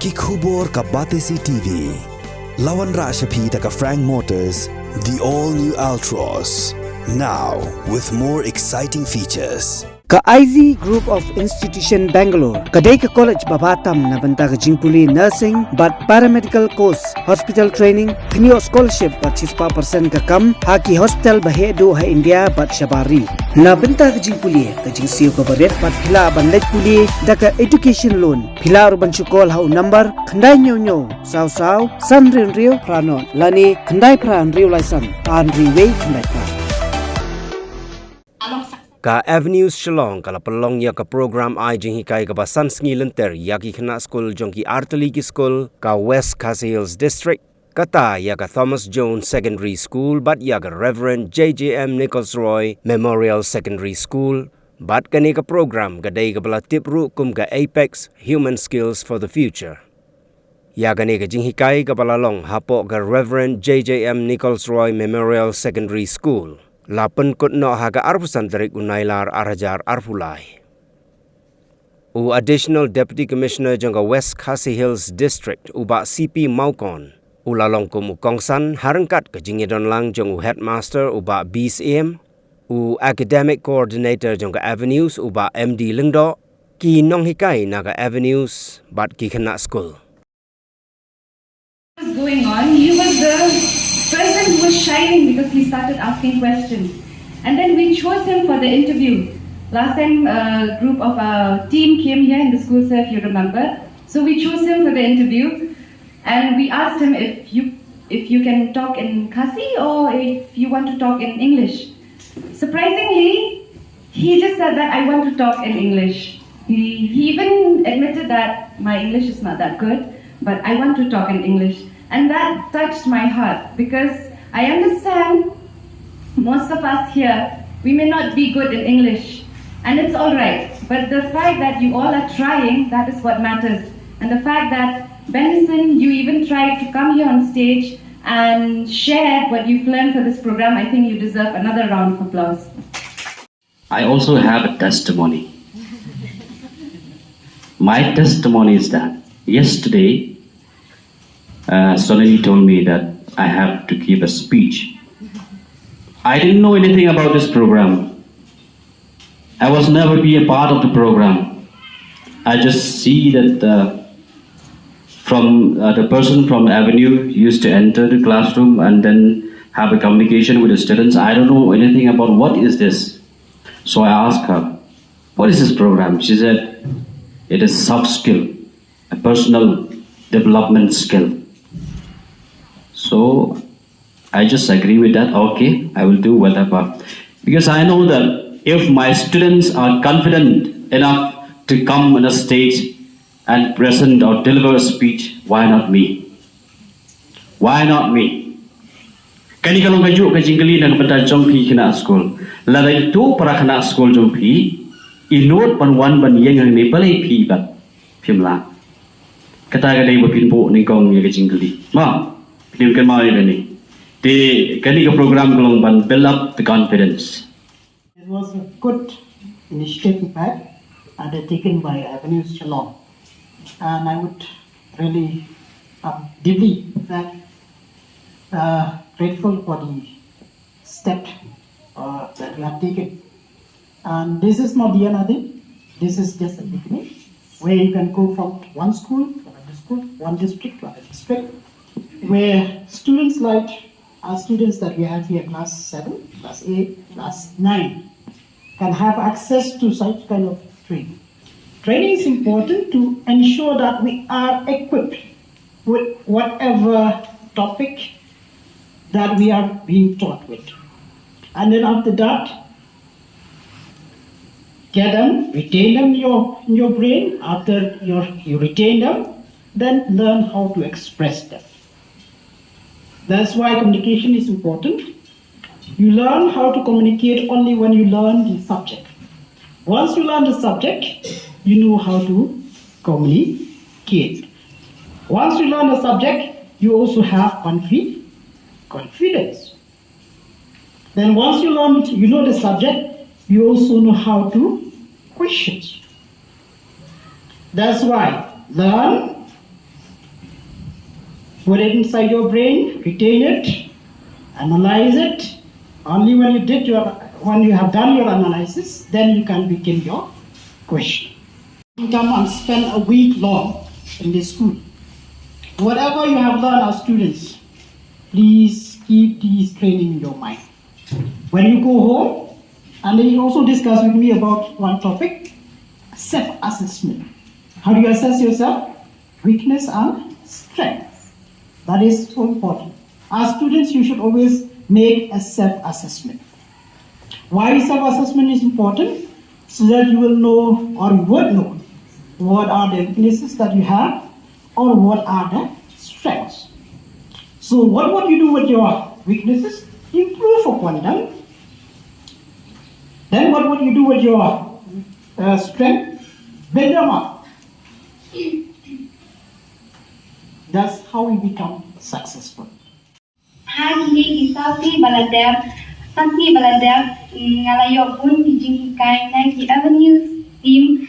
Kikhubor ka Batesi TV. Lawan Rashapi taka Frank Motors, the all-new Altros. Now, with more exciting features. Ka IZ Group of Institution Bangalore, kadai ka college babatam na banta ka jingpuli nursing but paramedical course, hospital training, pinyo scholarship but 6% ka kam, haki hospital bahedo ha India but shabari. Na banta ka jingpuli ka jingsiyo ka baret but pila bandaj puli da ka education loan. Pila urban chukol ha number khandai nyo saw san rio pranon lani khandai pran rio license an riway khandai pra. Ka Avenues Shillong kala pelong ya ka program ai Jinghikai ka basan sngi lenter ya ki Khynnah Skul jong ki Artali ki Skul ka West Khasi Hills District kata ya ka Thomas Jones Secondary School but ya ka Reverend JJM Nichols Roy Memorial Secondary School but kani ka program kadai ka bala tipru kum ka Apex Human Skills for the Future. Ya kani ka Jinghikai ka balalong hapo ka Reverend JJM Nichols Roy Memorial Secondary School. Lapan kot no haga arpusan tarik unailar arajar arpulai. U Additional Deputy Commissioner jangka West Khasi Hills District uba CP Maukon. Ulalong kum ukongsan harangkat ke jingidon lang jang u Headmaster uba BCM. U Academic Coordinator jangka Avenues uba MD Lyngba. Ki Nonghikai naga Avenues but ki Khynnah Skul. What was going on? He was the person who was shining because he started asking questions. And then we chose him for the interview. Last time a group of our team came here in the school, sir, if you remember. So we chose him for the interview. And we asked him if you can talk in Khasi or if you want to talk in English. Surprisingly, he just said that I want to talk in English. He even admitted that my English is not that good, but I want to talk in English. And that touched my heart because I understand most of us here, we may not be good in English and it's all right. But the fact that you all are trying, that is what matters. And the fact that Benison, you even tried to come here on stage and share what you've learned for this program, I think you deserve another round of applause. I also have a testimony. My testimony is that yesterday, Sonali told me that I have to give a speech. I didn't know anything about this program. I was never be a part of the program. I just see that the person from Avenue used to enter the classroom and then have a communication with the students. I don't know anything about what is this. So I asked her, what is this program? She said, it is soft skill, a personal development skill. So I just agree with that. Okay, I will do whatever. Because I know that if my students are confident enough to come on a stage and present or deliver a speech, why not me? Why not me? Kani kalau kaju kajingkali dan pada jompi Khynnah Skul. Lalai tu para Khynnah Skul jompi, inut panwan ban yang ni balai pi bat pimla. Kata kadai berpinpo ni kong yang kajingkali. Ma. You can marry any. The Khynnah program will build up the confidence. It was a good initiative, in fact, undertaken by Avenues Shillong. And I would really deeply, in fact, grateful for the step that we have taken. And this is not the end of it. This is just a beginning, where you can go from one school to another school, one district to another district, where students like our students that we have here, class 7, class 8, class 9, can have access to such kind of training. Training is important to ensure that we are equipped with whatever topic that we are being taught with. And then after that, get them, retain them in your brain. After you retain them, then learn how to express them. That's why communication is important. You learn how to communicate only when you learn the subject. Once you learn the subject, you know how to communicate. Once you learn the subject, you also have confidence. Then once you know the subject, you also know how to question. That's why learn, put it inside your brain, retain it, analyze it. Only when you have done your analysis, then you can begin your question. Come and spend a week long in the school. Whatever you have learned as students, please keep these training in your mind. When you go home, and then you also discuss with me about one topic, self-assessment. How do you assess yourself? Weakness and strength. That is so important. As students, you should always make a self-assessment. Why self-assessment is important? So that you will know, or you would know, what are the weaknesses that you have, or what are the strengths. So what would you do with your weaknesses? Improve upon them. Then what would you do with your strength? Build them up. That's how we become successful. Hari Saudi Baladab, Santi Baladab, Ngalayok Bun, Jinghikai, Nike Avenue, Team,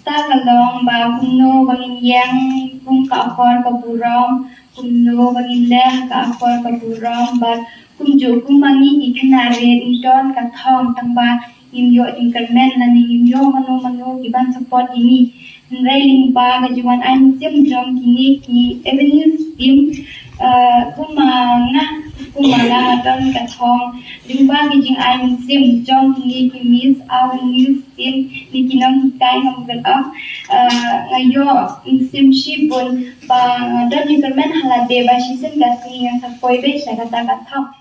Start along ba kuno bangin yang kung kaakor kaburong, kuno bangin leh kaakor kaburong, but kung jo kung mangi Khynnah rin don kathong tamba imyo intermen laning imyo mano iban support ini. Lyngba kajuan an sim jom kini ki Avenue Team kumanga aton kathong Lyngba kijing an sim jom kini ki Miss Avenue Team ni kinong kai ngam gelap ngayo sim shipun ba don intermen halade ba shisen gasni yang sapoi be kata kathong.